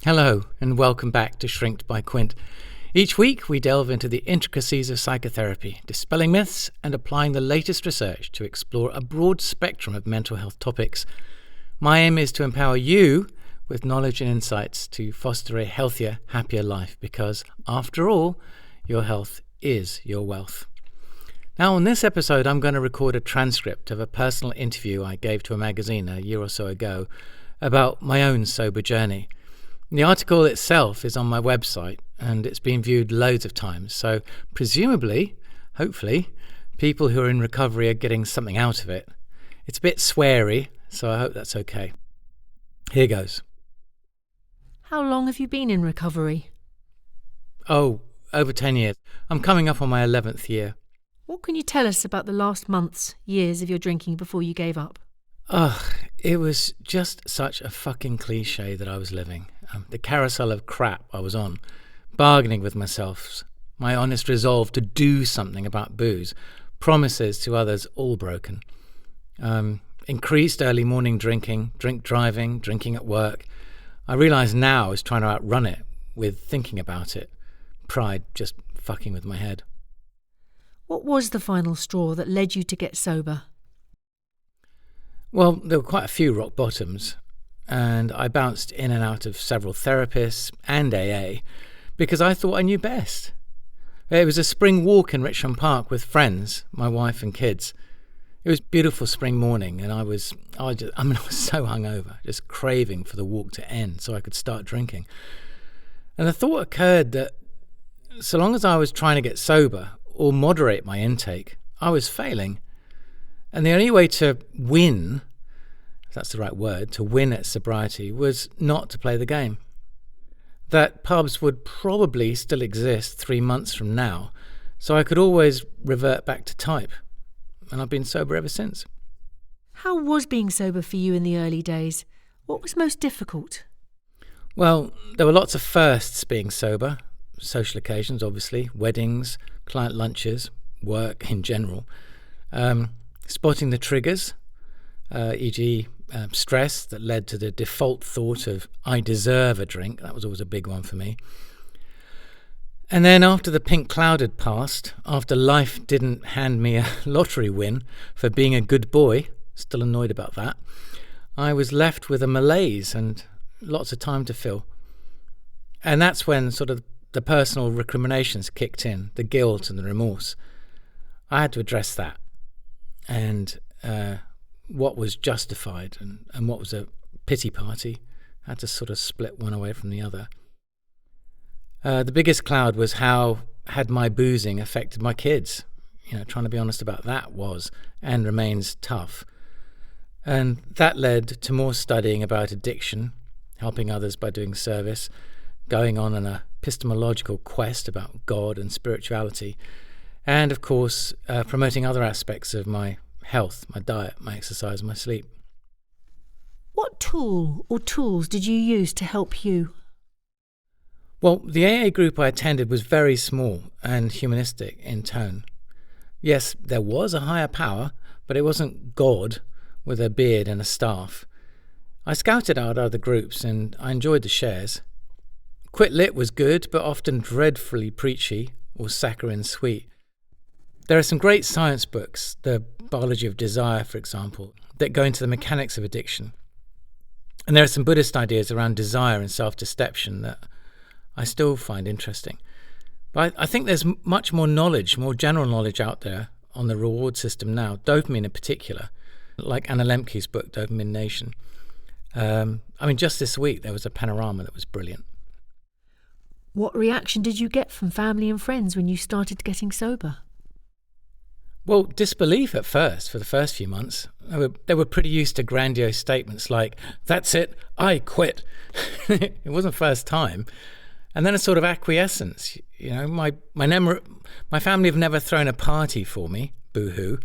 Hello, and welcome back to Shrinked by Quint. Each week, we delve into the intricacies of psychotherapy, dispelling myths and applying the latest research to explore a broad spectrum of mental health topics. My aim is to empower you with knowledge and insights to foster a healthier, happier life, because, after all, your health is your wealth. Now, on this episode, I'm going to record a transcript of a personal interview I gave to a magazine a year or so ago about my own sober journey. The article itself is on my website and it's been viewed loads of times, so presumably, hopefully, people who are in recovery are getting something out of it. It's a bit sweary, so I hope that's okay. Here goes. How long have you been in recovery? Oh, over 10 years. I'm coming up on my 11th year. What can you tell us about the last months, years of your drinking before you gave up? It was just such a fucking cliche that I was living. The carousel of crap I was on, bargaining with myself, my honest resolve to do something about booze, promises to others all broken. Increased early morning drinking, drink driving, drinking at work. I realise now I was trying to outrun it with thinking about it. Pride just fucking with my head. What was the final straw that led you to get sober? Well, there were quite a few rock bottoms, and I bounced in and out of several therapists and AA because I thought I knew best. It was a spring walk in Richmond Park with friends, my wife and kids. It was a beautiful spring morning, and I was so hungover, just craving for the walk to end so I could start drinking. And the thought occurred that so long as I was trying to get sober or moderate my intake, I was failing. And the only way to win, if that's the right word, to win at sobriety, was not to play the game. That pubs would probably still exist 3 months from now, so I could always revert back to type. And I've been sober ever since. How was being sober for you in the early days? What was most difficult? Well, there were lots of firsts being sober. Social occasions, obviously, weddings, client lunches, work in general. Spotting the triggers, e.g. Stress that led to the default thought of I deserve a drink. That was always a big one for me. And then after the pink cloud had passed, after life didn't hand me a lottery win for being a good boy, still annoyed about that, I was left with a malaise and lots of time to fill. And that's when sort of the personal recriminations kicked in, the guilt and the remorse. I had to address that. And what was justified and what was a pity party, I had to sort of split one away from the other. The biggest cloud was how had my boozing affected my kids. Trying to be honest about that was and remains tough. And that led to more studying about addiction, helping others by doing service, going on an epistemological quest about God and spirituality, and of course promoting other aspects of my health, my diet, my exercise, my sleep. What tool or tools did you use to help you? Well, the AA group I attended was very small and humanistic in tone. Yes, there was a higher power, but it wasn't God with a beard and a staff. I scouted out other groups and I enjoyed the shares. Quit Lit was good, but often dreadfully preachy or saccharine sweet. There are some great science books, The Biology of Desire, for example, that go into the mechanics of addiction. And there are some Buddhist ideas around desire and self-deception that I still find interesting. But I think there's much more knowledge, more general knowledge out there on the reward system now, dopamine in particular, like Anna Lemke's book, Dopamine Nation. Just this week there was a panorama that was brilliant. What reaction did you get from family and friends when you started getting sober? Well, disbelief at first, for the first few months. They were pretty used to grandiose statements like, "That's it, I quit." It wasn't first time. And then a sort of acquiescence. My family have never thrown a party for me, boo-hoo,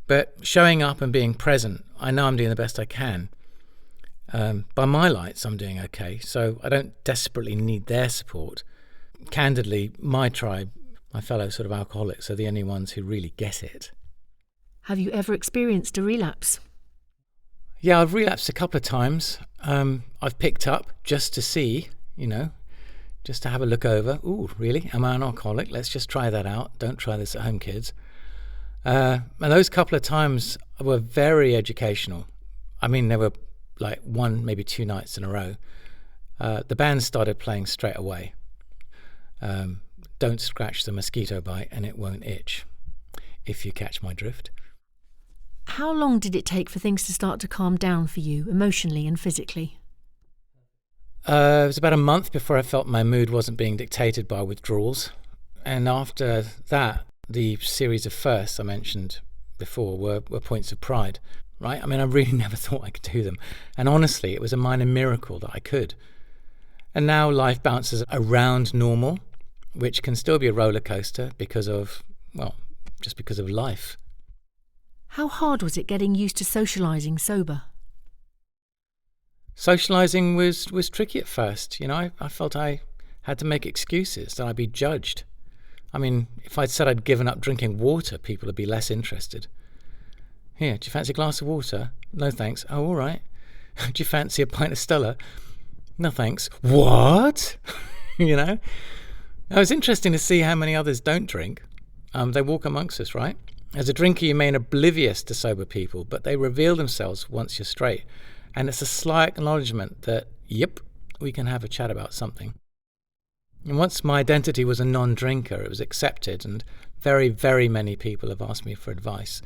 but showing up and being present, I know I'm doing the best I can. By my lights, I'm doing okay, so I don't desperately need their support. Candidly, my tribe, my fellow sort of alcoholics, are the only ones who really get it. Have you ever experienced a relapse? Yeah, I've relapsed a couple of times. I've picked up just to see just to have a look over. Ooh, really? Am I an alcoholic? Let's just try that out. Don't try this at home, kids. And those couple of times were very educational. I mean, they were like one, maybe 2 nights in a row. The band started playing straight away. Don't scratch the mosquito bite and it won't itch, if you catch my drift. How long did it take for things to start to calm down for you, emotionally and physically? It was about a month before I felt my mood wasn't being dictated by withdrawals. And after that, the series of firsts I mentioned before were points of pride, right? I mean, I really never thought I could do them. And honestly, it was a minor miracle that I could. And now life bounces around normal, which can still be a roller coaster because of life. How hard was it getting used to socialising sober? Socialising was tricky at first. I felt I had to make excuses, that I'd be judged. I mean, if I'd said I'd given up drinking water, people would be less interested. Here, do you fancy a glass of water? No thanks. Oh, all right. Do you fancy a pint of Stella? No thanks. What? It was interesting to see how many others don't drink. They walk amongst us, right? As a drinker, you remain oblivious to sober people, but they reveal themselves once you're straight. And it's a slight acknowledgement that, yep, we can have a chat about something. And once my identity was a non-drinker, it was accepted, and very, very many people have asked me for advice.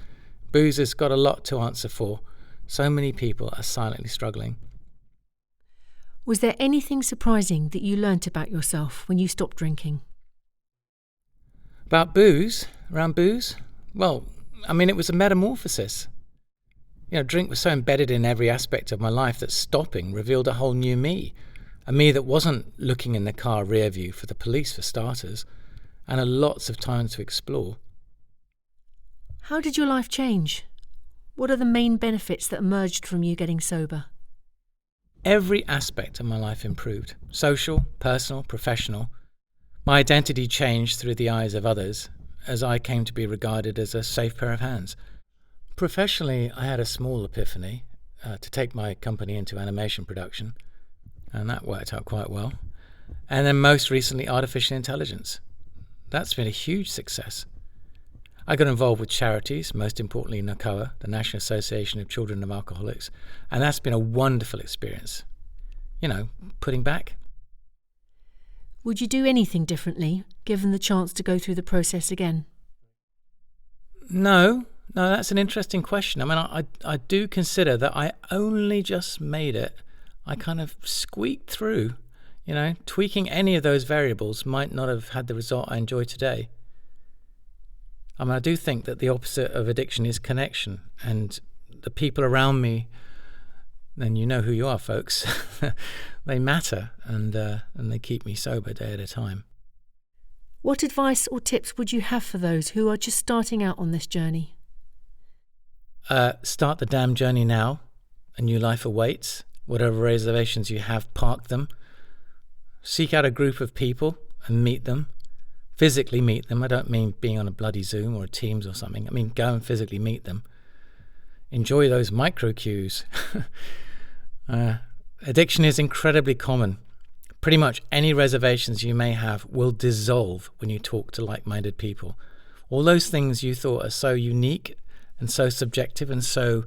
Booze has got a lot to answer for. So many people are silently struggling. Was there anything surprising that you learnt about yourself when you stopped drinking? About booze? Around booze? Well, I mean, it was a metamorphosis. Drink was so embedded in every aspect of my life that stopping revealed a whole new me. A me that wasn't looking in the car rear view for the police, for starters, and had lots of time to explore. How did your life change? What are the main benefits that emerged from you getting sober? Every aspect of my life improved. Social, personal, professional. My identity changed through the eyes of others, as I came to be regarded as a safe pair of hands. Professionally, I had a small epiphany to take my company into animation production, and that worked out quite well. And then most recently, artificial intelligence. That's been a huge success. I got involved with charities, most importantly NACOA, the National Association of Children of Alcoholics, and that's been a wonderful experience. Putting back. Would you do anything differently, given the chance to go through the process again? No, that's an interesting question. I mean, I do consider that I only just made it. I kind of squeaked through. Tweaking any of those variables might not have had the result I enjoy today. I mean, I do think that the opposite of addiction is connection, and the people around me, then you know who you are, folks. They matter, and they keep me sober day at a time. What advice or tips would you have for those who are just starting out on this journey? Start the damn journey now. A new life awaits. Whatever reservations you have, park them. Seek out a group of people and meet them. Physically meet them. I don't mean being on a bloody Zoom or a Teams or something. I mean go and physically meet them. Enjoy those micro cues. Addiction is incredibly common. Pretty much any reservations you may have will dissolve when you talk to like-minded people. All those things you thought are so unique and so subjective and so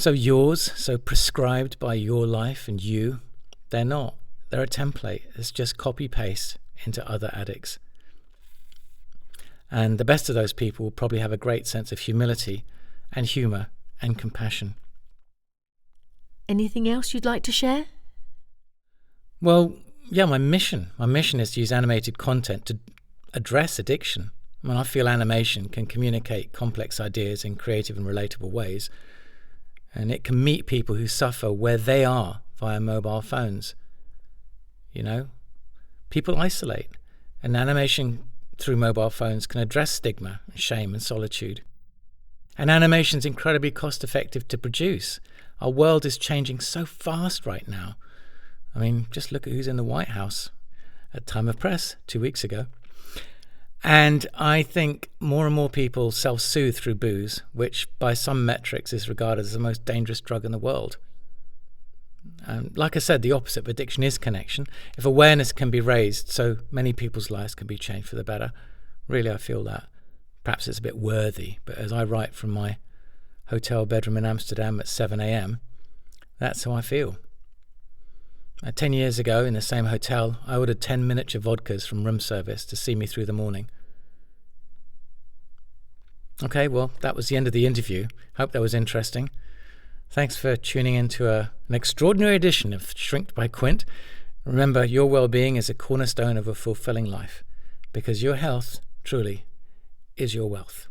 yours, so prescribed by your life and you, they're not. They're a template. It's just copy-paste into other addicts. And the best of those people will probably have a great sense of humility and humour and compassion. Anything else you'd like to share? Well, yeah, my mission is to use animated content to address addiction. I feel animation can communicate complex ideas in creative and relatable ways, and it can meet people who suffer where they are via mobile phones. People isolate, and animation through mobile phones can address stigma, shame and solitude. And animation's incredibly cost-effective to produce. Our world is changing so fast right now. I mean, just look at who's in the White House at time of press 2 weeks ago. And I think more and more people self-soothe through booze, which by some metrics is regarded as the most dangerous drug in the world. Like I said, the opposite of addiction is connection. If awareness can be raised, so many people's lives can be changed for the better. Really, I feel that. Perhaps it's a bit worthy, but as I write from my hotel bedroom in Amsterdam at 7 a.m., that's how I feel. 10 years ago, in the same hotel, I ordered 10 miniature vodkas from room service to see me through the morning. Okay, well, that was the end of the interview. Hope that was interesting. Thanks for tuning in to an extraordinary edition of Shrink by Quint. Remember, your well-being is a cornerstone of a fulfilling life, because your health, truly, is your wealth.